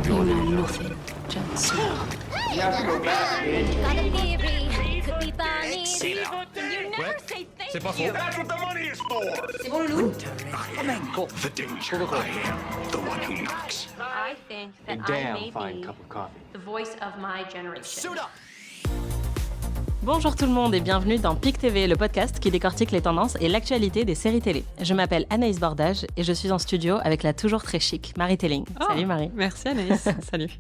You know nothing, Jon Snow. You have to go back, bitch. Got a theory, could be Bonnie. Sit down. You never say C'est pas thank faux. you. That's what the money is for. C'est bon, Loulou? The danger. I am the one who knocks. I think that I may be the voice of my generation. Bonjour tout le monde et bienvenue dans PIC TV, le podcast qui décortique les tendances et l'actualité des séries télé. Je m'appelle Anaïs Bordage et je suis en studio avec la toujours très chic Marie Telling. Oh, Salut Marie. Merci Anaïs, salut.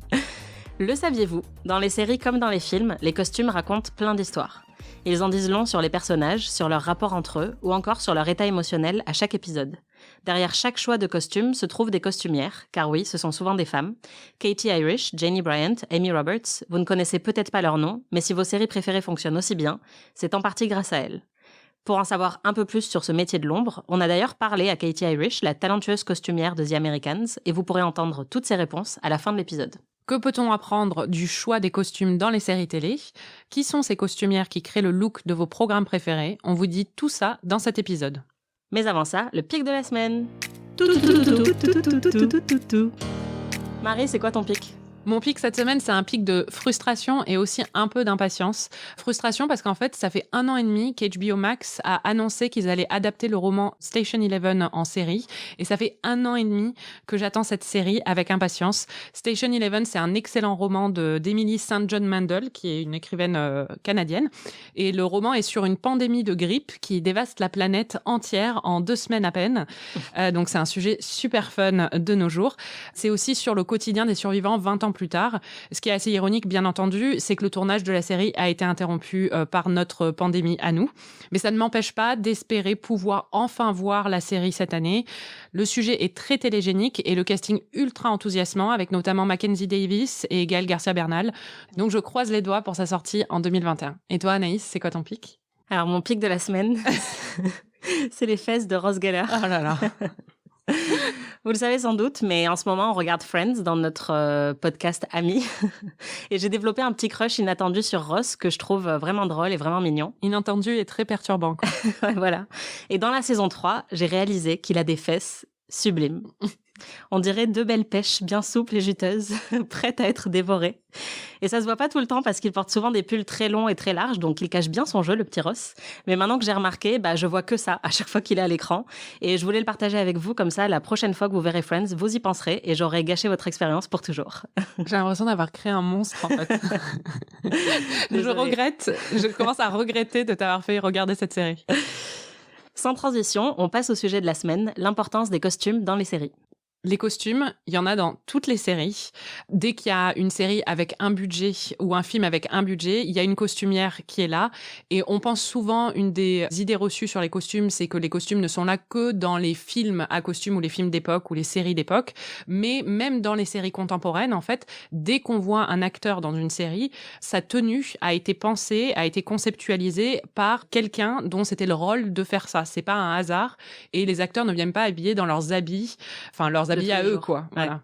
Le saviez-vous ? Dans les séries comme dans les films, les costumes racontent plein d'histoires. Ils en disent long sur les personnages, sur leur rapport entre eux ou encore sur leur état émotionnel à chaque épisode. Derrière chaque choix de costume se trouvent des costumières, car oui, ce sont souvent des femmes. Katie Irish, Janie Bryant, Amy Roberts, vous ne connaissez peut-être pas leur nom, mais si vos séries préférées fonctionnent aussi bien, c'est en partie grâce à elles. Pour en savoir un peu plus sur ce métier de l'ombre, on a d'ailleurs parlé à Katie Irish, la talentueuse costumière de The Americans, et vous pourrez entendre toutes ses réponses à la fin de l'épisode. Que peut-on apprendre du choix des costumes dans les séries télé ? Qui sont ces costumières qui créent le look de vos programmes préférés ? On vous dit tout ça dans cet épisode. Mais avant ça, le pic de la semaine. Marie, c'est quoi ton pic ? Mon pic cette semaine, c'est un pic de frustration et aussi un peu d'impatience. Frustration parce qu'en fait, ça fait 1 an et demi qu'HBO Max a annoncé qu'ils allaient adapter le roman Station Eleven en série. Et ça fait 1 an et demi que j'attends cette série avec impatience. Station Eleven, c'est un excellent roman d'Emily St. John Mandel, qui est une écrivaine canadienne. Et le roman est sur une pandémie de grippe qui dévaste la planète entière en 2 semaines à peine. Donc c'est un sujet super fun de nos jours. C'est aussi sur le quotidien des survivants 20 ans plus tard. Ce qui est assez ironique, bien entendu, c'est que le tournage de la série a été interrompu par notre pandémie à nous. Mais ça ne m'empêche pas d'espérer pouvoir enfin voir la série cette année. Le sujet est très télégénique et le casting ultra enthousiasmant, avec notamment Mackenzie Davis et Gaël Garcia Bernal. Donc je croise les doigts pour sa sortie en 2021. Et toi, Anaïs, c'est quoi ton pic ? Alors, mon pic de la semaine, c'est les fesses de Ross Geller. Oh là là. Vous le savez sans doute, mais en ce moment, on regarde Friends dans notre podcast Amis. Et j'ai développé un petit crush inattendu sur Ross que je trouve vraiment drôle et vraiment mignon. Inattendu et très perturbant, quoi. Ouais, voilà. Et dans la saison 3, j'ai réalisé qu'il a des fesses sublimes. On dirait 2 belles pêches bien souples et juteuses, prêtes à être dévorées. Et ça se voit pas tout le temps parce qu'il porte souvent des pulls très longs et très larges, donc il cache bien son jeu, le petit Ross. Mais maintenant que j'ai remarqué, je vois que ça à chaque fois qu'il est à l'écran. Et je voulais le partager avec vous, comme ça, la prochaine fois que vous verrez Friends, vous y penserez et j'aurai gâché votre expérience pour toujours. J'ai l'impression d'avoir créé un monstre, en fait. Je commence à regretter de t'avoir fait regarder cette série. Sans transition, on passe au sujet de la semaine, l'importance des costumes dans les séries. Les costumes, il y en a dans toutes les séries. Dès qu'il y a une série avec un budget ou un film avec un budget, il y a une costumière qui est là. Et on pense souvent, une des idées reçues sur les costumes, c'est que les costumes ne sont là que dans les films à costumes ou les films d'époque ou les séries d'époque. Mais même dans les séries contemporaines, en fait, dès qu'on voit un acteur dans une série, sa tenue a été pensée, a été conceptualisée par quelqu'un dont c'était le rôle de faire ça. C'est pas un hasard. Et les acteurs ne viennent pas habillés dans leurs habits, à eux, quoi. Voilà.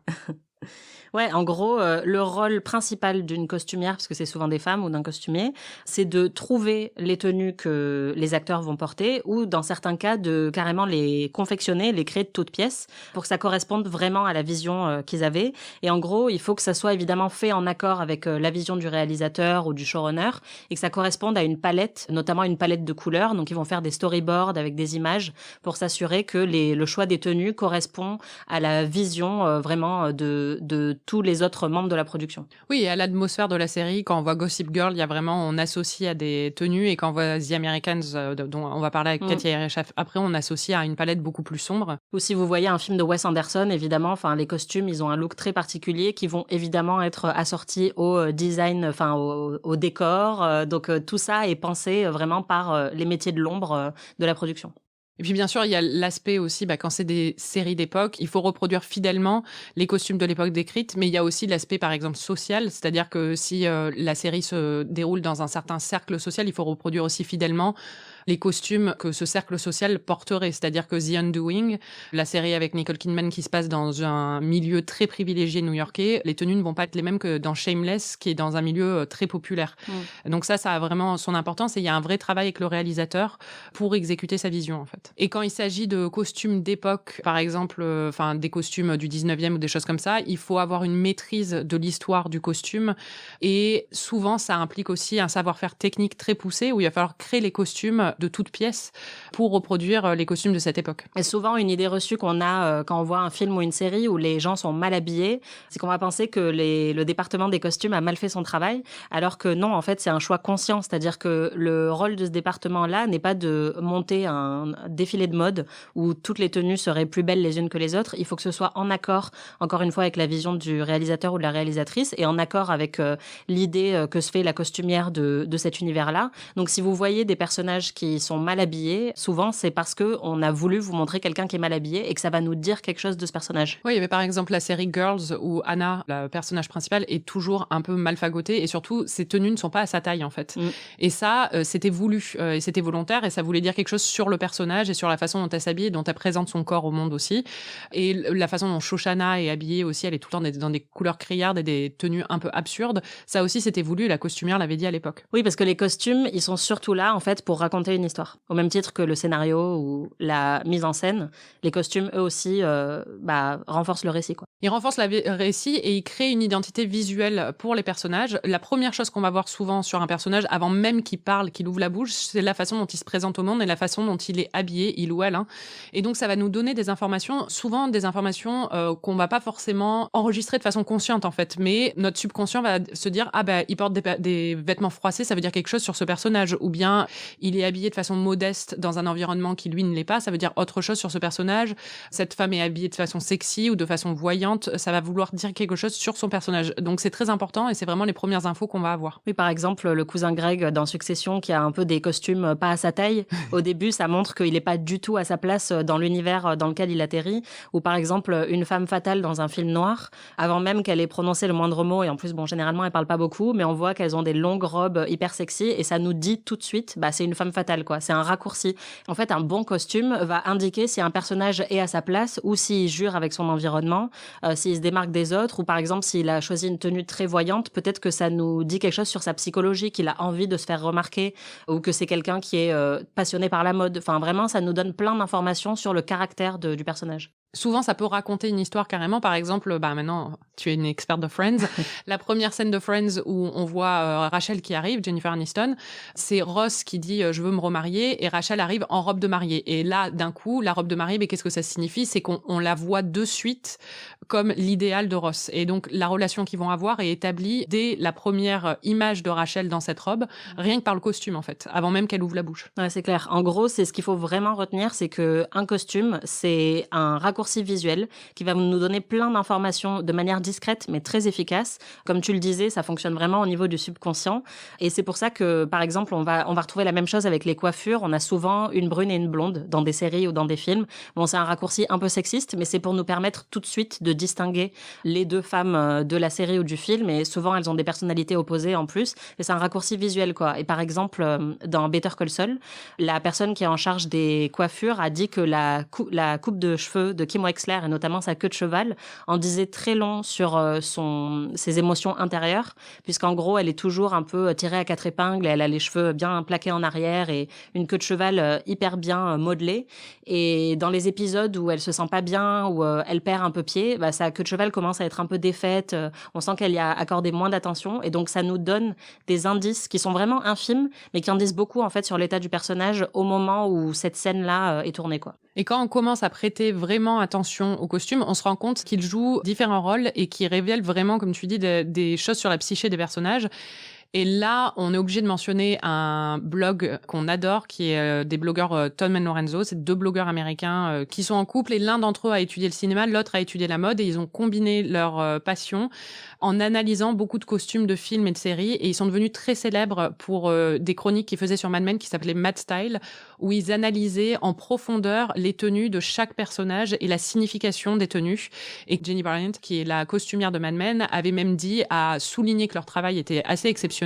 Ouais, en gros, le rôle principal d'une costumière, parce que c'est souvent des femmes ou d'un costumier, c'est de trouver les tenues que les acteurs vont porter ou, dans certains cas, de carrément les confectionner, les créer de toutes pièces pour que ça corresponde vraiment à la vision qu'ils avaient. Et en gros, il faut que ça soit évidemment fait en accord avec la vision du réalisateur ou du showrunner et que ça corresponde à une palette, notamment une palette de couleurs. Donc, ils vont faire des storyboards avec des images pour s'assurer que le choix des tenues correspond à la vision vraiment de tous les autres membres de la production. Oui, et à l'atmosphère de la série, quand on voit Gossip Girl, il y a vraiment, on associe à des tenues, et quand on voit The Americans, dont on va parler avec Katie Irish après, on associe à une palette beaucoup plus sombre. Ou si vous voyez un film de Wes Anderson, évidemment, les costumes, ils ont un look très particulier qui vont évidemment être assortis au design, au décor. Donc tout ça est pensé vraiment par les métiers de l'ombre de la production. Et puis bien sûr, il y a l'aspect aussi, quand c'est des séries d'époque, il faut reproduire fidèlement les costumes de l'époque décrite, mais il y a aussi l'aspect, par exemple, social, c'est-à-dire que si la série se déroule dans un certain cercle social, il faut reproduire aussi fidèlement les costumes que ce cercle social porterait. C'est-à-dire que The Undoing, la série avec Nicole Kidman qui se passe dans un milieu très privilégié new-yorkais, les tenues ne vont pas être les mêmes que dans Shameless, qui est dans un milieu très populaire. Donc ça a vraiment son importance et il y a un vrai travail avec le réalisateur pour exécuter sa vision, en fait. Et quand il s'agit de costumes d'époque, par exemple, des costumes du 19e ou des choses comme ça, il faut avoir une maîtrise de l'histoire du costume et souvent ça implique aussi un savoir-faire technique très poussé où il va falloir créer les costumes de toutes pièces pour reproduire les costumes de cette époque. Et souvent, une idée reçue qu'on a quand on voit un film ou une série où les gens sont mal habillés, c'est qu'on va penser que le département des costumes a mal fait son travail, alors que non, en fait, c'est un choix conscient. C'est-à-dire que le rôle de ce département-là n'est pas de monter un défilé de mode où toutes les tenues seraient plus belles les unes que les autres. Il faut que ce soit en accord, encore une fois, avec la vision du réalisateur ou de la réalisatrice et en accord avec l'idée que se fait la costumière de cet univers-là. Donc, si vous voyez des personnages qui sont mal habillés, souvent, c'est parce qu'on a voulu vous montrer quelqu'un qui est mal habillé et que ça va nous dire quelque chose de ce personnage. Oui, il y avait par exemple la série Girls où Anna, la personnage principale, est toujours un peu mal fagotée et surtout, ses tenues ne sont pas à sa taille, en fait. Et ça, c'était voulu et c'était volontaire et ça voulait dire quelque chose sur le personnage et sur la façon dont elle s'habille et dont elle présente son corps au monde aussi. Et la façon dont Shoshana est habillée aussi, elle est tout le temps dans des couleurs criardes et des tenues un peu absurdes. Ça aussi, c'était voulu et la costumière l'avait dit à l'époque. Oui, parce que les costumes, ils sont surtout là, en fait, pour raconter une histoire. Au même titre que le scénario ou la mise en scène, les costumes, eux aussi, renforcent le récit, quoi. Ils renforcent le récit et ils créent une identité visuelle pour les personnages. La première chose qu'on va voir souvent sur un personnage, avant même qu'il parle, qu'il ouvre la bouche, c'est la façon dont il se présente au monde et la façon dont il est habillé, il ou elle. Et donc, ça va nous donner des informations, souvent des informations qu'on va pas forcément enregistrer de façon consciente, en fait. Mais notre subconscient va se dire, il porte des vêtements froissés, ça veut dire quelque chose sur ce personnage. Ou bien, il est habillé de façon modeste dans un environnement qui, lui, ne l'est pas, ça veut dire autre chose sur ce personnage. Cette femme est habillée de façon sexy ou de façon voyante, ça va vouloir dire quelque chose sur son personnage. Donc, c'est très important et c'est vraiment les premières infos qu'on va avoir. Oui, par exemple, le cousin Greg dans Succession qui a un peu des costumes pas à sa taille. Au début, ça montre qu'il n'est pas du tout à sa place dans l'univers dans lequel il atterrit. Ou par exemple, une femme fatale dans un film noir, avant même qu'elle ait prononcé le moindre mot, et en plus, généralement, elle parle pas beaucoup, mais on voit qu'elles ont des longues robes hyper sexy et ça nous dit tout de suite, c'est une femme fatale, quoi. C'est un raccourci. En fait, un bon costume va indiquer si un personnage est à sa place ou s'il jure avec son environnement, s'il se démarque des autres ou par exemple s'il a choisi une tenue très voyante, peut-être que ça nous dit quelque chose sur sa psychologie, qu'il a envie de se faire remarquer ou que c'est quelqu'un qui est passionné par la mode. Enfin, vraiment, ça nous donne plein d'informations sur le caractère du personnage. Souvent, ça peut raconter une histoire carrément. Par exemple, maintenant, tu es une experte de Friends. La première scène de Friends où on voit Rachel qui arrive, Jennifer Aniston, c'est Ross qui dit « je veux me remarier » et Rachel arrive en robe de mariée. Et là, d'un coup, la robe de mariée, mais qu'est-ce que ça signifie ? C'est qu'on la voit de suite comme l'idéal de Ross. Et donc, la relation qu'ils vont avoir est établie dès la première image de Rachel dans cette robe, rien que par le costume, en fait, avant même qu'elle ouvre la bouche. Ouais, c'est clair. En gros, c'est ce qu'il faut vraiment retenir, c'est qu'un costume, c'est un raccourci visuel qui va nous donner plein d'informations de manière discrète mais très efficace. Comme tu le disais, ça fonctionne vraiment au niveau du subconscient et c'est pour ça que, par exemple, on va retrouver la même chose avec les coiffures. On a souvent une brune et une blonde dans des séries ou dans des films. Bon, c'est un raccourci un peu sexiste, mais c'est pour nous permettre tout de suite de distinguer les deux femmes de la série ou du film et souvent elles ont des personnalités opposées en plus et c'est un raccourci visuel, quoi. Et par exemple, dans Better Call Saul, la personne qui est en charge des coiffures a dit que la coupe de cheveux de Kim Wexler et notamment sa queue de cheval en disait très long sur ses émotions intérieures, puisqu'en gros elle est toujours un peu tirée à quatre épingles, elle a les cheveux bien plaqués en arrière et une queue de cheval hyper bien modelée, et dans les épisodes où elle se sent pas bien, où elle perd un peu pied, sa queue de cheval commence à être un peu défaite, on sent qu'elle y a accordé moins d'attention et donc ça nous donne des indices qui sont vraiment infimes mais qui en disent beaucoup en fait sur l'état du personnage au moment où cette scène-là est tournée, quoi. Et quand on commence à prêter vraiment attention au costume, on se rend compte qu'il joue différents rôles et qu'il révèle vraiment, comme tu dis, des choses sur la psyché des personnages. Et là, on est obligé de mentionner un blog qu'on adore, qui est des blogueurs Tom et Lorenzo. C'est deux blogueurs américains qui sont en couple et l'un d'entre eux a étudié le cinéma, l'autre a étudié la mode et ils ont combiné leur passion en analysant beaucoup de costumes de films et de séries et ils sont devenus très célèbres pour des chroniques qu'ils faisaient sur Mad Men qui s'appelaient Mad Style, où ils analysaient en profondeur les tenues de chaque personnage et la signification des tenues. Et Jenny Bryant, qui est la costumière de Mad Men, avait même dit à souligner que leur travail était assez exceptionnel.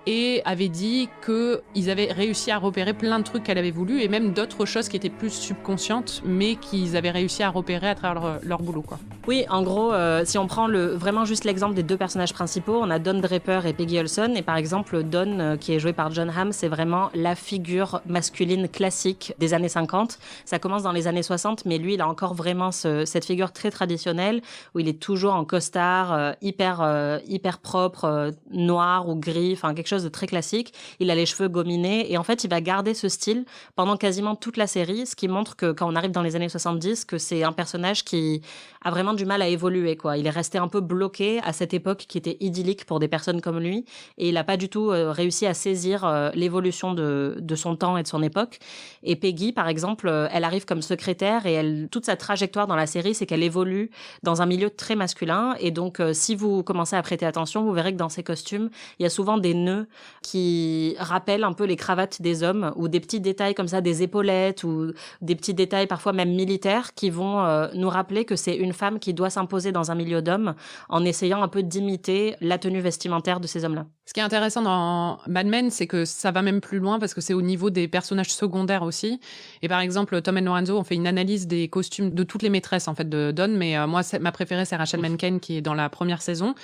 et avait dit qu'ils avaient réussi à repérer plein de trucs qu'elle avait voulu et même d'autres choses qui étaient plus subconscientes, mais qu'ils avaient réussi à repérer à travers leur boulot, quoi. Oui, en gros, si on prend vraiment juste l'exemple des deux personnages principaux, on a Don Draper et Peggy Olson. Et par exemple, Don, qui est joué par Jon Hamm, c'est vraiment la figure masculine classique des années 50. Ça commence dans les années 60, mais lui, il a encore vraiment cette figure très traditionnelle où il est toujours en costard, hyper propre, noir ou gris, enfin quelque chose de très classique. Il a les cheveux gominés et en fait, il va garder ce style pendant quasiment toute la série, ce qui montre que quand on arrive dans les années 70, que c'est un personnage qui a vraiment du mal à évoluer, quoi. Il est resté un peu bloqué à cette époque qui était idyllique pour des personnes comme lui et il n'a pas du tout réussi à saisir l'évolution de son temps et de son époque. Et Peggy, par exemple, elle arrive comme secrétaire et toute sa trajectoire dans la série, c'est qu'elle évolue dans un milieu très masculin et donc si vous commencez à prêter attention, vous verrez que dans ses costumes, il y a souvent des nœuds qui rappellent un peu les cravates des hommes ou des petits détails comme ça, des épaulettes ou des petits détails parfois même militaires qui vont nous rappeler que c'est une femme qui doit s'imposer dans un milieu d'hommes en essayant un peu d'imiter la tenue vestimentaire de ces hommes-là. Ce qui est intéressant dans Mad Men, c'est que ça va même plus loin parce que c'est au niveau des personnages secondaires aussi. Et par exemple, Tom et Lorenzo ont fait une analyse des costumes de toutes les maîtresses en fait de Don, mais moi ma préférée c'est Rachel Menken qui est dans la première saison.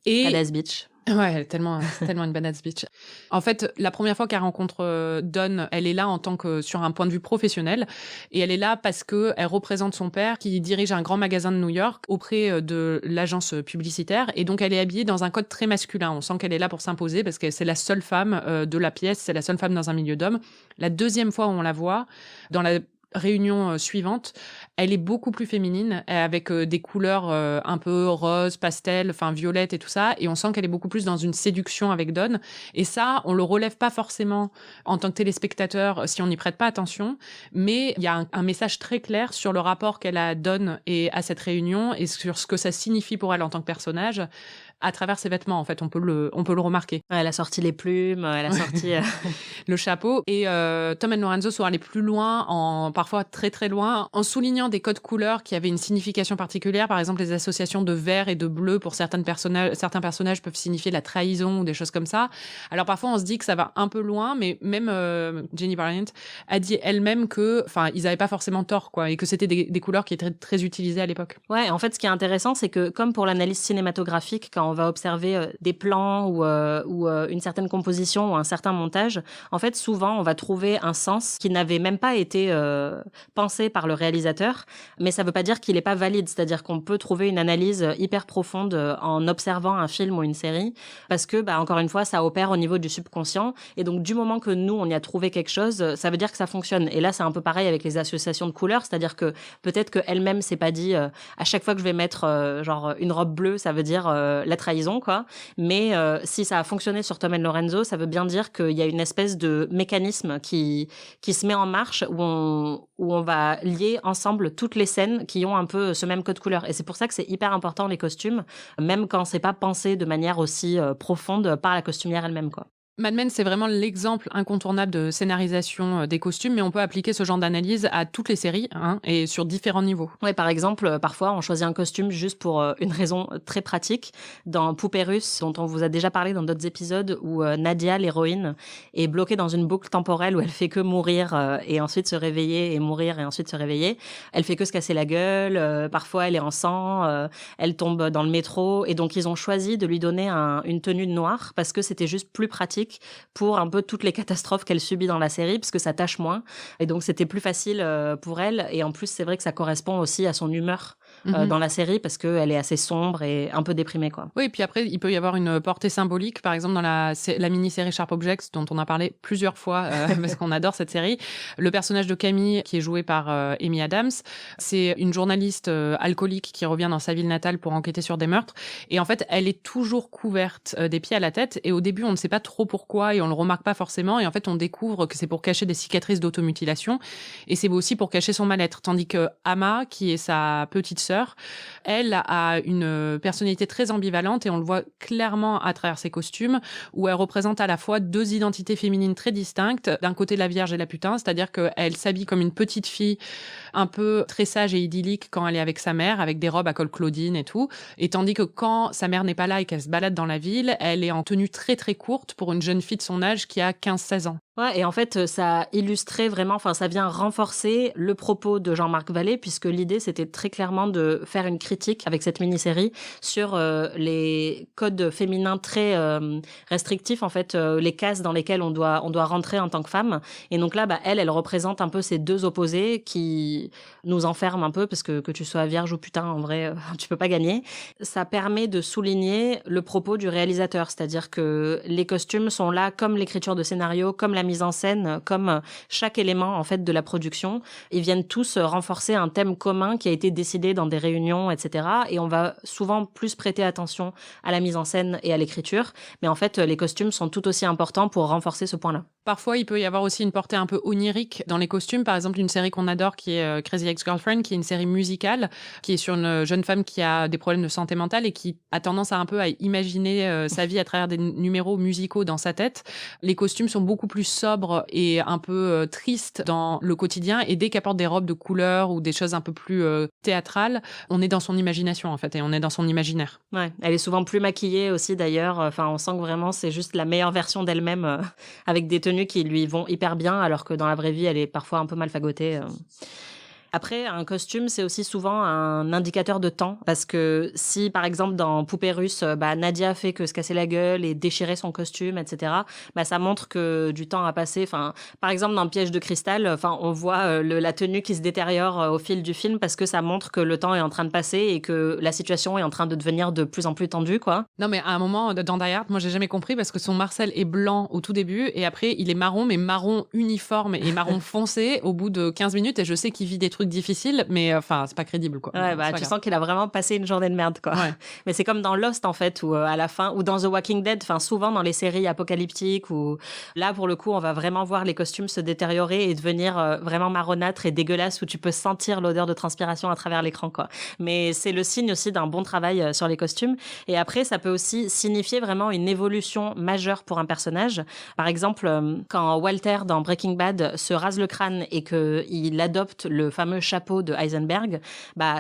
Et Badass bitch. Ouais, tellement une badass bitch. En fait, la première fois qu'elle rencontre Don, elle est là en tant que sur un point de vue professionnel, et elle est là parce que elle représente son père qui dirige un grand magasin de New York auprès de l'agence publicitaire, et donc elle est habillée dans un code très masculin. On sent qu'elle est là pour s'imposer parce que c'est la seule femme de la pièce, c'est la seule femme dans un milieu d'hommes. La deuxième fois où on la voit, dans la réunion suivante, elle est beaucoup plus féminine, avec des couleurs un peu rose, pastel, enfin violette et tout ça, et on sent qu'elle est beaucoup plus dans une séduction avec Don, et ça, on le relève pas forcément en tant que téléspectateur si on n'y prête pas attention, mais il y a un message très clair sur le rapport qu'elle a à Don et à cette réunion, et sur ce que ça signifie pour elle en tant que personnage, à travers ses vêtements, en fait, on peut le remarquer. Ouais, elle a sorti les plumes, elle a sorti le chapeau. Et Tom et Lorenzo sont allés plus loin, parfois très très loin, en soulignant des codes couleurs qui avaient une signification particulière. Par exemple, les associations de vert et de bleu pour certains personnages peuvent signifier la trahison ou des choses comme ça. Alors parfois, on se dit que ça va un peu loin, mais même Jenny Bryant a dit elle-même que, enfin, ils n'avaient pas forcément tort, quoi, et que c'était des couleurs qui étaient très utilisées à l'époque. Ouais, en fait, ce qui est intéressant, c'est que comme pour l'analyse cinématographique, quand on va observer des plans ou une certaine composition ou un certain montage, en fait, souvent, on va trouver un sens qui n'avait même pas été pensé par le réalisateur, mais ça veut pas dire qu'il n'est pas valide. C'est-à-dire qu'on peut trouver une analyse hyper profonde en observant un film ou une série, parce que, encore une fois, ça opère au niveau du subconscient, et donc du moment que nous, on y a trouvé quelque chose, ça veut dire que ça fonctionne. Et là, c'est un peu pareil avec les associations de couleurs, c'est-à-dire que peut-être qu'elle-même s'est pas dit à chaque fois que je vais mettre genre une robe bleue, ça veut dire la trahison, quoi. Mais si ça a fonctionné sur Tom et Lorenzo, ça veut bien dire qu'il y a une espèce de mécanisme qui se met en marche où on va lier ensemble toutes les scènes qui ont un peu ce même code couleur. Et c'est pour ça que c'est hyper important, les costumes, même quand c'est pas pensé de manière aussi profonde par la costumière elle-même, quoi. Mad Men, c'est vraiment l'exemple incontournable de scénarisation des costumes, mais on peut appliquer ce genre d'analyse à toutes les séries, hein, et sur différents niveaux. Ouais, par exemple, parfois, on choisit un costume juste pour une raison très pratique. Dans Poupée russe, dont on vous a déjà parlé dans d'autres épisodes, où Nadia, l'héroïne, est bloquée dans une boucle temporelle où elle fait que mourir et ensuite se réveiller, et mourir et ensuite se réveiller. Elle fait que se casser la gueule, parfois elle est en sang, elle tombe dans le métro, et donc ils ont choisi de lui donner une tenue noire parce que c'était juste plus pratique pour un peu toutes les catastrophes qu'elle subit dans la série, parce que ça tâche moins. Et donc, c'était plus facile pour elle. Et en plus, c'est vrai que ça correspond aussi à son humeur dans la série, parce qu'elle est assez sombre et un peu déprimée, quoi. Oui, et puis après, il peut y avoir une portée symbolique. Par exemple, dans la mini-série Sharp Objects, dont on a parlé plusieurs fois, parce qu'on adore cette série, le personnage de Camille, qui est joué par Amy Adams, c'est une journaliste alcoolique qui revient dans sa ville natale pour enquêter sur des meurtres. Et en fait, elle est toujours couverte des pieds à la tête. Et au début, on ne sait pas trop pourquoi, et on le remarque pas forcément. Et en fait, on découvre que c'est pour cacher des cicatrices d'automutilation. Et c'est aussi pour cacher son mal-être. Tandis que Ama, qui est sa petite sœur. Elle a une personnalité très ambivalente et on le voit clairement à travers ses costumes où elle représente à la fois deux identités féminines très distinctes. D'un côté, la Vierge et la putain, c'est-à-dire qu'elle s'habille comme une petite fille un peu très sage et idyllique quand elle est avec sa mère, avec des robes à col Claudine et tout. Et tandis que quand sa mère n'est pas là et qu'elle se balade dans la ville, elle est en tenue très très courte pour une jeune fille de son âge qui a 15-16 ans. Ouais, et en fait, ça illustrait vraiment, enfin, ça vient renforcer le propos de Jean-Marc Vallée, puisque l'idée, c'était très clairement de faire une critique avec cette mini-série sur les codes féminins très restrictifs, en fait, les cases dans lesquelles on doit rentrer en tant que femme. Et donc là, elle représente un peu ces deux opposés qui nous enferment un peu, parce que tu sois vierge ou putain, en vrai, tu peux pas gagner. Ça permet de souligner le propos du réalisateur, c'est-à-dire que les costumes sont là comme l'écriture de scénario, comme la mise en scène, comme chaque élément en fait de la production. Ils viennent tous renforcer un thème commun qui a été décidé dans des réunions, etc. Et on va souvent plus prêter attention à la mise en scène et à l'écriture. Mais en fait, les costumes sont tout aussi importants pour renforcer ce point-là. Parfois, il peut y avoir aussi une portée un peu onirique dans les costumes. Par exemple, une série qu'on adore qui est Crazy Ex-Girlfriend, qui est une série musicale, qui est sur une jeune femme qui a des problèmes de santé mentale et qui a tendance à un peu à imaginer sa vie à travers des numéros musicaux dans sa tête. Les costumes sont beaucoup plus sobres et un peu tristes dans le quotidien. Et dès qu'elle porte des robes de couleur ou des choses un peu plus théâtrales, on est dans son imagination, en fait, et on est dans son imaginaire. Ouais, elle est souvent plus maquillée aussi, d'ailleurs. Enfin, on sent que vraiment, c'est juste la meilleure version d'elle-même avec des tenues qui lui vont hyper bien, alors que dans la vraie vie, elle est parfois un peu mal fagotée. Après, un costume, c'est aussi souvent un indicateur de temps. Parce que si, par exemple, dans Poupée russe, Nadia fait que se casser la gueule et déchirer son costume, etc., ça montre que du temps a passé. Enfin, par exemple, dans Piège de cristal, on voit la tenue qui se détériore au fil du film parce que ça montre que le temps est en train de passer et que la situation est en train de devenir de plus en plus tendue, quoi. Non, mais à un moment, dans Die Hard, moi, j'ai jamais compris parce que son Marcel est blanc au tout début et après, il est marron, mais marron uniforme et marron foncé au bout de 15 minutes et je sais qu'il vit des trucs difficiles, mais c'est pas crédible, quoi. Ouais, tu sens qu'il a vraiment passé une journée de merde, quoi. Ouais. Mais c'est comme dans Lost, en fait, où à la fin, ou dans The Walking Dead, souvent dans les séries apocalyptiques, où là, pour le coup, on va vraiment voir les costumes se détériorer et devenir vraiment marronâtres et dégueulasses, où tu peux sentir l'odeur de transpiration à travers l'écran, quoi. Mais c'est le signe aussi d'un bon travail sur les costumes. Et après, ça peut aussi signifier vraiment une évolution majeure pour un personnage. Par exemple, quand Walter, dans Breaking Bad, se rase le crâne et qu'il adopte le fameux chapeau de Heisenberg,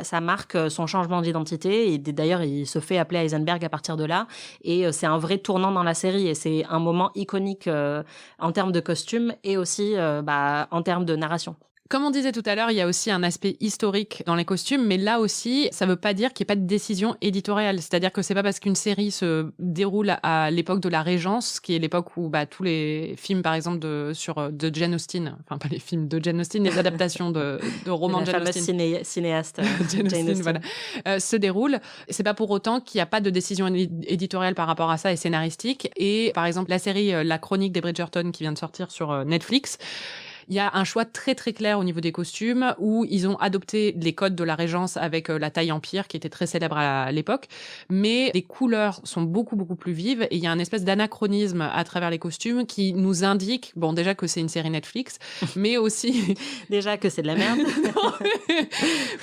ça marque son changement d'identité et d'ailleurs il se fait appeler Heisenberg à partir de là et c'est un vrai tournant dans la série et c'est un moment iconique en termes de costume et aussi en termes de narration. Comme on disait tout à l'heure, il y a aussi un aspect historique dans les costumes, mais là aussi, ça veut pas dire qu'il n'y ait pas de décision éditoriale. C'est-à-dire que c'est pas parce qu'une série se déroule à l'époque de la Régence, qui est l'époque où tous les films, par exemple, de Jane Austen, enfin pas les films de Jane Austen, les adaptations de romans de Jane Austen. La fameuse cinéaste Jane Austen, voilà, se déroulent. C'est pas pour autant qu'il n'y a pas de décision éditoriale par rapport à ça et scénaristique. Et par exemple, la série La Chronique des Bridgerton qui vient de sortir sur Netflix, il y a un choix très très clair au niveau des costumes où ils ont adopté les codes de la Régence avec la taille empire qui était très célèbre à l'époque, mais les couleurs sont beaucoup beaucoup plus vives et il y a un espèce d'anachronisme à travers les costumes qui nous indique, bon déjà que c'est une série Netflix, mais aussi déjà que c'est de la merde,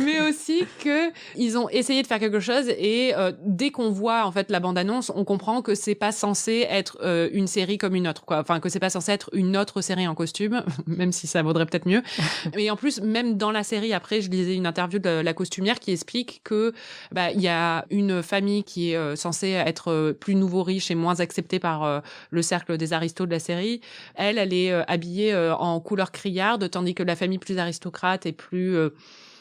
mais aussi que ils ont essayé de faire quelque chose et dès qu'on voit en fait la bande-annonce, on comprend que c'est pas censé être une série comme une autre, quoi. Enfin que c'est pas censé être une autre série en costume, même si ça vaudrait peut-être mieux. Et en plus, même dans la série, après, je lisais une interview de la costumière qui explique que il y a une famille qui est censée être plus nouveau riche et moins acceptée par le cercle des aristos de la série. Elle est habillée en couleur criarde, tandis que la famille plus aristocrate est plus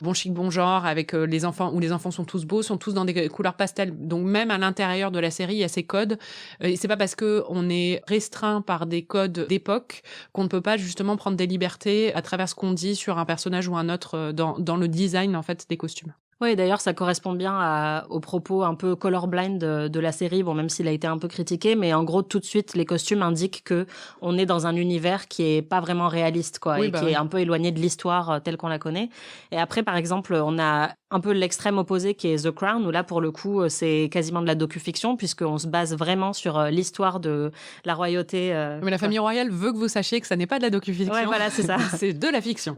bon chic, bon genre, avec les enfants, où les enfants sont tous beaux, sont tous dans des couleurs pastel. Donc même à l'intérieur de la série, il y a ces codes. Et c'est pas parce que on est restreint par des codes d'époque qu'on ne peut pas justement prendre des libertés à travers ce qu'on dit sur un personnage ou un autre dans le design en fait des costumes. Oui, d'ailleurs, ça correspond bien aux propos un peu colorblind de la série, bon, même s'il a été un peu critiqué, mais en gros, tout de suite, les costumes indiquent que on est dans un univers qui est pas vraiment réaliste, quoi, oui, et qui est un peu éloigné de l'histoire telle qu'on la connaît. Et après, par exemple, on a un peu l'extrême opposé qui est The Crown, où là, pour le coup, c'est quasiment de la docu-fiction, puisqu'on se base vraiment sur l'histoire de la royauté. Mais la famille royale veut que vous sachiez que ça n'est pas de la docu-fiction. Ouais, voilà, c'est ça. C'est de la fiction.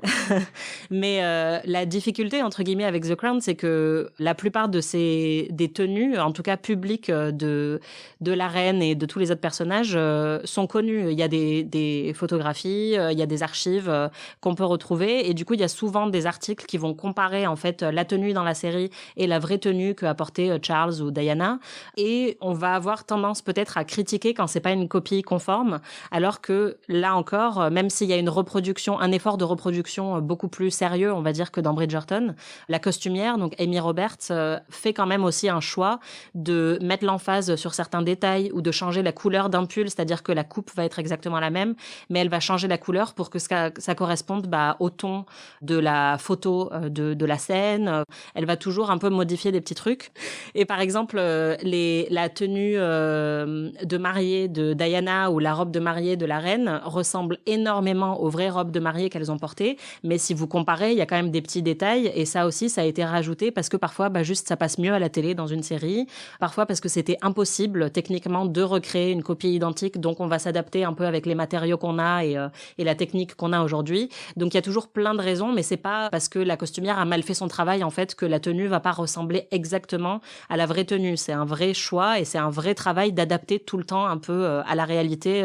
Mais la difficulté, entre guillemets, avec The Crown, c'est que la plupart des tenues, en tout cas publiques de la reine et de tous les autres personnages, sont connues. Il y a des photographies, il y a des archives qu'on peut retrouver, et du coup, il y a souvent des articles qui vont comparer en fait la tenue dans la série et la vraie tenue qu'a portée Charles ou Diana. Et on va avoir tendance peut-être à critiquer quand c'est pas une copie conforme, alors que là encore, même s'il y a un effort de reproduction beaucoup plus sérieux, on va dire, que dans Bridgerton, la costumière, donc Amy Roberts, fait quand même aussi un choix de mettre l'emphase sur certains détails ou de changer la couleur d'un pull, c'est-à-dire que la coupe va être exactement la même, mais elle va changer la couleur pour que ça corresponde au ton de la photo de la scène. Elle va toujours un peu modifier des petits trucs. Et par exemple, la tenue de mariée de Diana ou la robe de mariée de la reine ressemble énormément aux vraies robes de mariée qu'elles ont portées, mais si vous comparez, il y a quand même des petits détails, et ça aussi, ça a été rajouté parce que parfois, juste ça passe mieux à la télé dans une série, parfois parce que c'était impossible techniquement de recréer une copie identique, donc on va s'adapter un peu avec les matériaux qu'on a et la technique qu'on a aujourd'hui. Donc il y a toujours plein de raisons, mais c'est pas parce que la costumière a mal fait son travail en fait que la tenue va pas ressembler exactement à la vraie tenue. C'est un vrai choix et c'est un vrai travail d'adapter tout le temps un peu à la réalité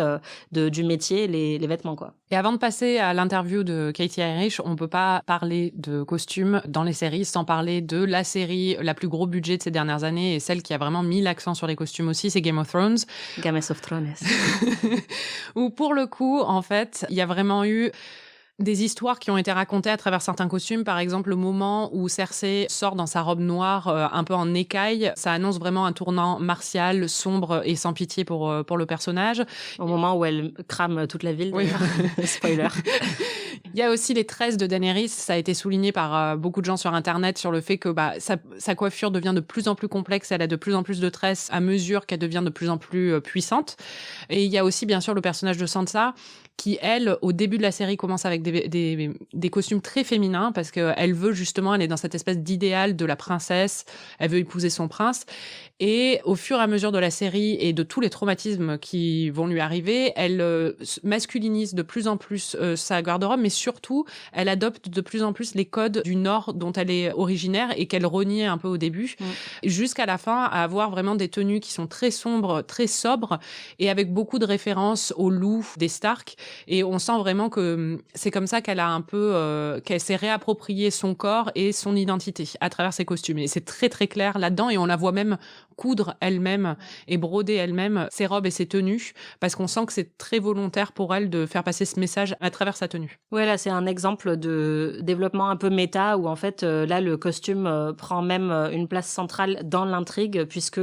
du métier, les vêtements, quoi. Et avant de passer à l'interview de Katie Irish, on peut pas parler de costumes dans les séries sans parler de la série la plus gros budget de ces dernières années et celle qui a vraiment mis l'accent sur les costumes aussi, c'est Game of Thrones. Game of Thrones. Où pour le coup, en fait, il y a vraiment eu des histoires qui ont été racontées à travers certains costumes. Par exemple, le moment où Cersei sort dans sa robe noire, un peu en écaille, ça annonce vraiment un tournant martial, sombre et sans pitié pour le personnage. Au moment où elle crame toute la ville. Oui. Spoiler. Il y a aussi les tresses de Daenerys. Ça a été souligné par beaucoup de gens sur Internet sur le fait que sa coiffure devient de plus en plus complexe. Elle a de plus en plus de tresses à mesure qu'elle devient de plus en plus puissante. Et il y a aussi, bien sûr, le personnage de Sansa qui, elle, au début de la série, commence avec des costumes très féminins parce qu'elle veut justement, elle est dans cette espèce d'idéal de la princesse, elle veut épouser son prince. Et au fur et à mesure de la série et de tous les traumatismes qui vont lui arriver, elle masculinise de plus en plus sa garde-robe, mais surtout, elle adopte de plus en plus les codes du Nord dont elle est originaire et qu'elle reniait un peu au début, jusqu'à la fin à avoir vraiment des tenues qui sont très sombres, très sobres et avec beaucoup de références au loup des Stark. Et on sent vraiment que c'est comme ça qu'elle a un peu, qu'elle s'est réapproprié son corps et son identité à travers ses costumes. Et c'est très très clair là-dedans et on la voit même coudre elle-même et broder elle-même ses robes et ses tenues parce qu'on sent que c'est très volontaire pour elle de faire passer ce message à travers sa tenue. Ouais, là c'est un exemple de développement un peu méta où en fait là le costume prend même une place centrale dans l'intrigue puisque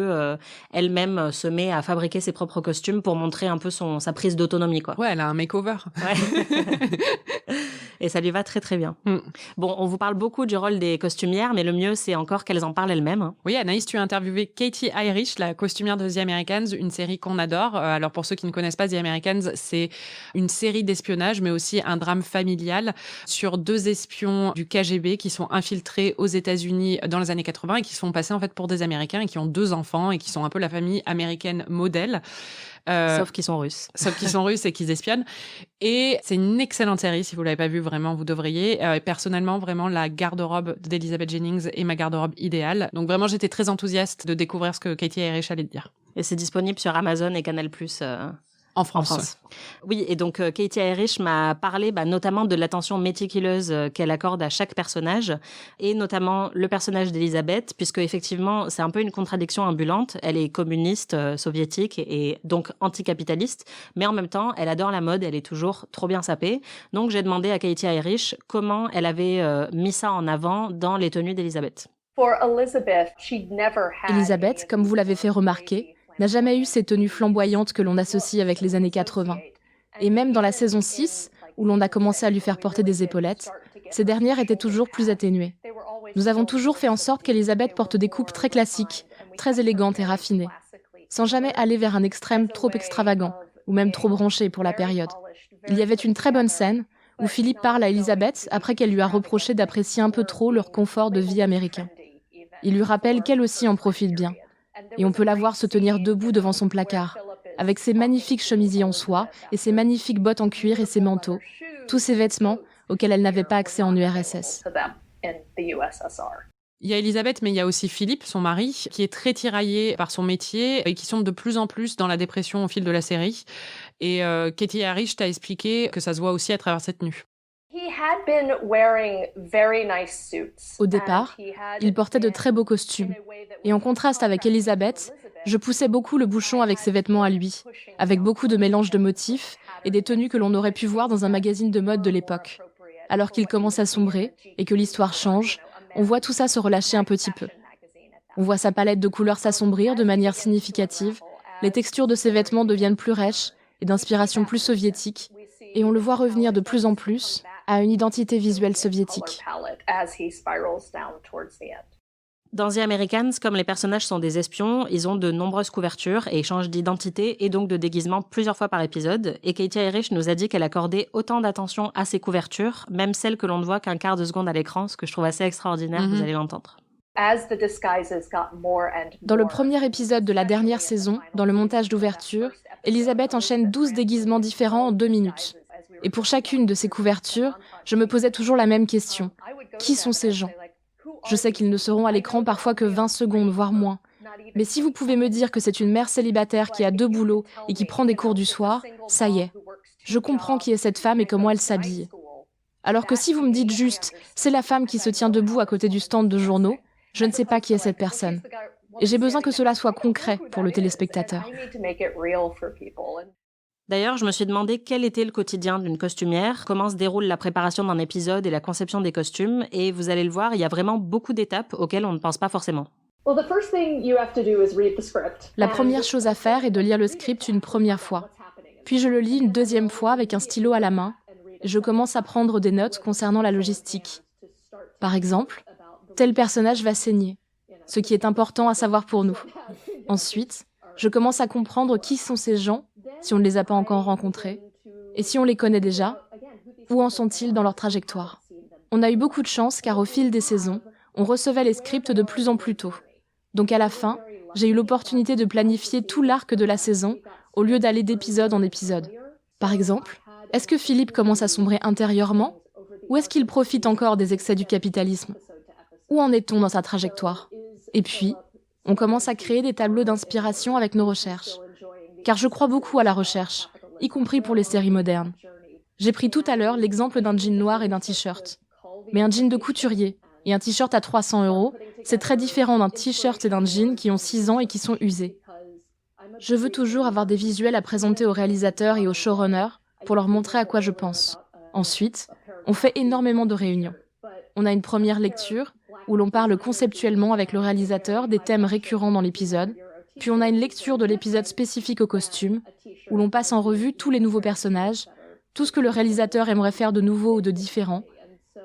elle-même se met à fabriquer ses propres costumes pour montrer un peu sa prise d'autonomie, quoi. Ouais, elle a un makeover. Ouais. Et ça lui va très très bien. Bon, on vous parle beaucoup du rôle des costumières, mais le mieux c'est encore qu'elles en parlent elles-mêmes, hein. Oui, Anaïs, tu as interviewé Katie Irish, la costumière de The Americans, une série qu'on adore. Alors pour ceux qui ne connaissent pas The Americans, c'est une série d'espionnage, mais aussi un drame familial sur 2 espions du KGB qui sont infiltrés aux États-Unis dans les années 80 et qui sont passés en fait pour des Américains et qui ont 2 enfants et qui sont un peu la famille américaine modèle. Sauf qu'ils sont russes. Sauf qu'ils sont russes et qu'ils espionnent. Et c'est une excellente série. Si vous l'avez pas vue, vraiment, vous devriez. Personnellement, vraiment, la garde-robe d'Elizabeth Jennings est ma garde-robe idéale. Donc vraiment, j'étais très enthousiaste de découvrir ce que Katie Irish allait te dire. Et c'est disponible sur Amazon et Canal+. En France. Oui, et donc Katie Irish m'a parlé notamment de l'attention méticuleuse qu'elle accorde à chaque personnage, et notamment le personnage d'Elisabeth, puisque effectivement c'est un peu une contradiction ambulante. Elle est communiste, soviétique et donc anticapitaliste, mais en même temps elle adore la mode, elle est toujours trop bien sapée. Donc j'ai demandé à Katie Irish comment elle avait mis ça en avant dans les tenues d'Elisabeth. Elisabeth, comme vous l'avez fait remarquer, n'a jamais eu ces tenues flamboyantes que l'on associe avec les années 80. Et même dans la saison 6, où l'on a commencé à lui faire porter des épaulettes, ces dernières étaient toujours plus atténuées. Nous avons toujours fait en sorte qu'Elisabeth porte des coupes très classiques, très élégantes et raffinées, sans jamais aller vers un extrême trop extravagant, ou même trop branché pour la période. Il y avait une très bonne scène où Philippe parle à Elisabeth après qu'elle lui a reproché d'apprécier un peu trop leur confort de vie américain. Il lui rappelle qu'elle aussi en profite bien. Et on peut la voir se tenir debout devant son placard, avec ses magnifiques chemisiers en soie et ses magnifiques bottes en cuir et ses manteaux, tous ces vêtements auxquels elle n'avait pas accès en URSS. Il y a Elisabeth, mais il y a aussi Philippe, son mari, qui est très tiraillé par son métier et qui sombre de plus en plus dans la dépression au fil de la série. Et Katie Harish t'a expliqué que ça se voit aussi à travers ses tenues. Au départ, il portait de très beaux costumes. Et en contraste avec Elisabeth, je poussais beaucoup le bouchon avec ses vêtements à lui, avec beaucoup de mélange de motifs et des tenues que l'on aurait pu voir dans un magazine de mode de l'époque. Alors qu'il commence à sombrer et que l'histoire change, on voit tout ça se relâcher un petit peu. On voit sa palette de couleurs s'assombrir de manière significative, les textures de ses vêtements deviennent plus rêches et d'inspiration plus soviétique, et on le voit revenir de plus en plus à une identité visuelle soviétique. Dans The Americans, comme les personnages sont des espions, ils ont de nombreuses couvertures et changent d'identité et donc de déguisement plusieurs fois par épisode. Et Katie Harish nous a dit qu'elle accordait autant d'attention à ces couvertures, même celles que l'on ne voit qu'un quart de seconde à l'écran, ce que je trouve assez extraordinaire, vous allez l'entendre. Dans le premier épisode de la dernière saison, dans le montage d'ouverture, Elisabeth enchaîne 12 déguisements différents en 2 minutes. Et pour chacune de ces couvertures, je me posais toujours la même question. Qui sont ces gens ? Je sais qu'ils ne seront à l'écran parfois que 20 secondes, voire moins. Mais si vous pouvez me dire que c'est une mère célibataire qui a 2 boulots et qui prend des cours du soir, ça y est. Je comprends qui est cette femme et comment elle s'habille. Alors que si vous me dites juste « c'est la femme qui se tient debout à côté du stand de journaux », je ne sais pas qui est cette personne. Et j'ai besoin que cela soit concret pour le téléspectateur. D'ailleurs, je me suis demandé quel était le quotidien d'une costumière, comment se déroule la préparation d'un épisode et la conception des costumes, et vous allez le voir, il y a vraiment beaucoup d'étapes auxquelles on ne pense pas forcément. La première chose à faire est de lire le script une première fois. Puis je le lis une deuxième fois avec un stylo à la main, et je commence à prendre des notes concernant la logistique. Par exemple, tel personnage va saigner, ce qui est important à savoir pour nous. Ensuite, je commence à comprendre qui sont ces gens, si on ne les a pas encore rencontrés, et si on les connaît déjà, où en sont-ils dans leur trajectoire. On a eu beaucoup de chance car au fil des saisons, on recevait les scripts de plus en plus tôt. Donc à la fin, j'ai eu l'opportunité de planifier tout l'arc de la saison au lieu d'aller d'épisode en épisode. Par exemple, est-ce que Philippe commence à sombrer intérieurement ou est-ce qu'il profite encore des excès du capitalisme ? Où en est-on dans sa trajectoire ? Et puis, on commence à créer des tableaux d'inspiration avec nos recherches. Car je crois beaucoup à la recherche, y compris pour les séries modernes. J'ai pris tout à l'heure l'exemple d'un jean noir et d'un t-shirt. Mais un jean de couturier et un t-shirt à 300 €, c'est très différent d'un t-shirt et d'un jean qui ont 6 ans et qui sont usés. Je veux toujours avoir des visuels à présenter aux réalisateurs et aux showrunners pour leur montrer à quoi je pense. Ensuite, on fait énormément de réunions. On a une première lecture où l'on parle conceptuellement avec le réalisateur des thèmes récurrents dans l'épisode. Puis on a une lecture de l'épisode spécifique au costume, où l'on passe en revue tous les nouveaux personnages, tout ce que le réalisateur aimerait faire de nouveau ou de différent,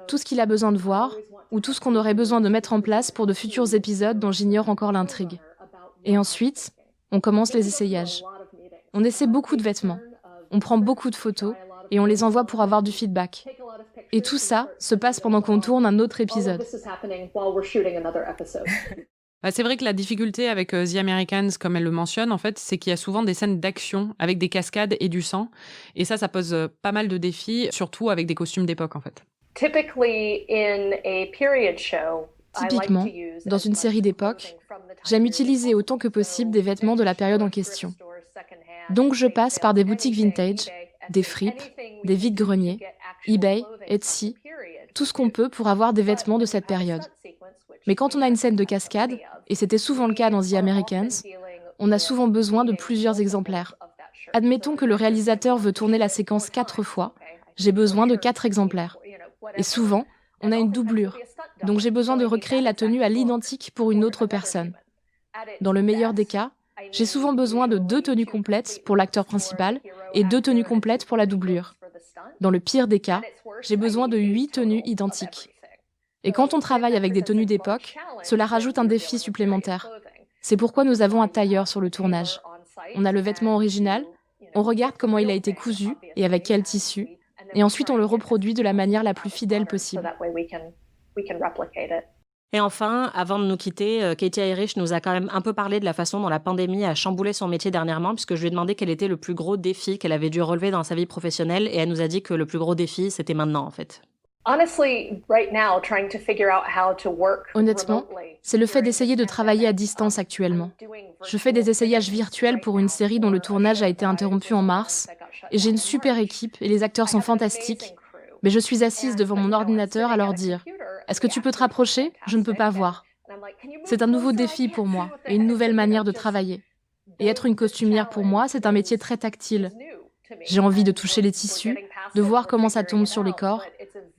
tout ce qu'il a besoin de voir, ou tout ce qu'on aurait besoin de mettre en place pour de futurs épisodes dont j'ignore encore l'intrigue. Et ensuite, on commence les essayages. On essaie beaucoup de vêtements, on prend beaucoup de photos, et on les envoie pour avoir du feedback. Et tout ça se passe pendant qu'on tourne un autre épisode. C'est vrai que la difficulté avec The Americans, comme elle le mentionne, en fait, c'est qu'il y a souvent des scènes d'action avec des cascades et du sang. Et ça pose pas mal de défis, surtout avec des costumes d'époque, en fait. Typiquement, dans une série d'époque, j'aime utiliser autant que possible des vêtements de la période en question. Donc je passe par des boutiques vintage, des fripes, des vides-greniers, eBay, Etsy, tout ce qu'on peut pour avoir des vêtements de cette période. Mais quand on a une scène de cascade, et c'était souvent le cas dans The Americans, on a souvent besoin de plusieurs exemplaires. Admettons que le réalisateur veut tourner la séquence 4 fois, j'ai besoin de 4 exemplaires. Et souvent, on a une doublure, donc j'ai besoin de recréer la tenue à l'identique pour une autre personne. Dans le meilleur des cas, j'ai souvent besoin de 2 tenues complètes pour l'acteur principal et 2 tenues complètes pour la doublure. Dans le pire des cas, j'ai besoin de 8 tenues identiques. Et quand on travaille avec des tenues d'époque, cela rajoute un défi supplémentaire. C'est pourquoi nous avons un tailleur sur le tournage. On a le vêtement original, on regarde comment il a été cousu et avec quel tissu, et ensuite on le reproduit de la manière la plus fidèle possible. Et enfin, avant de nous quitter, Katie Harish nous a quand même un peu parlé de la façon dont la pandémie a chamboulé son métier dernièrement, puisque je lui ai demandé quel était le plus gros défi qu'elle avait dû relever dans sa vie professionnelle, et elle nous a dit que le plus gros défi, c'était maintenant, en fait. Honnêtement, c'est le fait d'essayer de travailler à distance actuellement. Je fais des essayages virtuels pour une série dont le tournage a été interrompu en mars, et j'ai une super équipe et les acteurs sont fantastiques, mais je suis assise devant mon ordinateur à leur dire « Est-ce que tu peux te rapprocher ? Je ne peux pas voir. » C'est un nouveau défi pour moi et une nouvelle manière de travailler. Et être une costumière pour moi, c'est un métier très tactile. J'ai envie de toucher les tissus, de voir comment ça tombe sur les corps,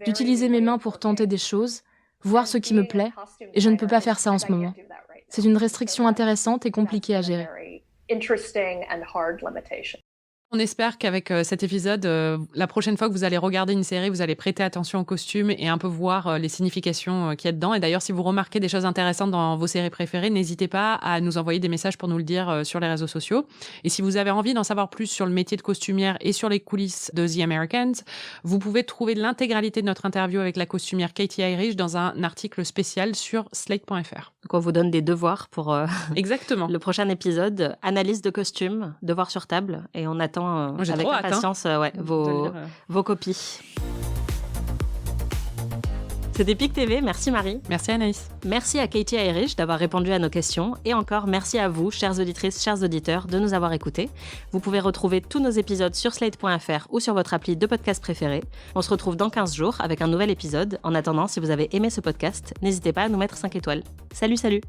d'utiliser mes mains pour tenter des choses, voir ce qui me plaît, et je ne peux pas faire ça en ce moment. C'est une restriction intéressante et compliquée à gérer. On espère qu'avec cet épisode, la prochaine fois que vous allez regarder une série, vous allez prêter attention aux costumes et un peu voir les significations qu'il y a dedans. Et d'ailleurs, si vous remarquez des choses intéressantes dans vos séries préférées, n'hésitez pas à nous envoyer des messages pour nous le dire sur les réseaux sociaux. Et si vous avez envie d'en savoir plus sur le métier de costumière et sur les coulisses de The Americans, vous pouvez trouver l'intégralité de notre interview avec la costumière Katie Irish dans un article spécial sur slate.fr. Donc on vous donne des devoirs pour Exactement. le prochain épisode. Analyse de costumes, devoirs sur table, et on attend J'ai avec trop hâte, impatience vos copies. C'était PIC TV, merci Marie. Merci Anaïs. Merci à Katie Irish d'avoir répondu à nos questions. Et encore, merci à vous, chères auditrices, chers auditeurs, de nous avoir écoutés. Vous pouvez retrouver tous nos épisodes sur slate.fr ou sur votre appli de podcast préféré. On se retrouve dans 15 jours avec un nouvel épisode. En attendant, si vous avez aimé ce podcast, n'hésitez pas à nous mettre 5 étoiles. Salut, salut!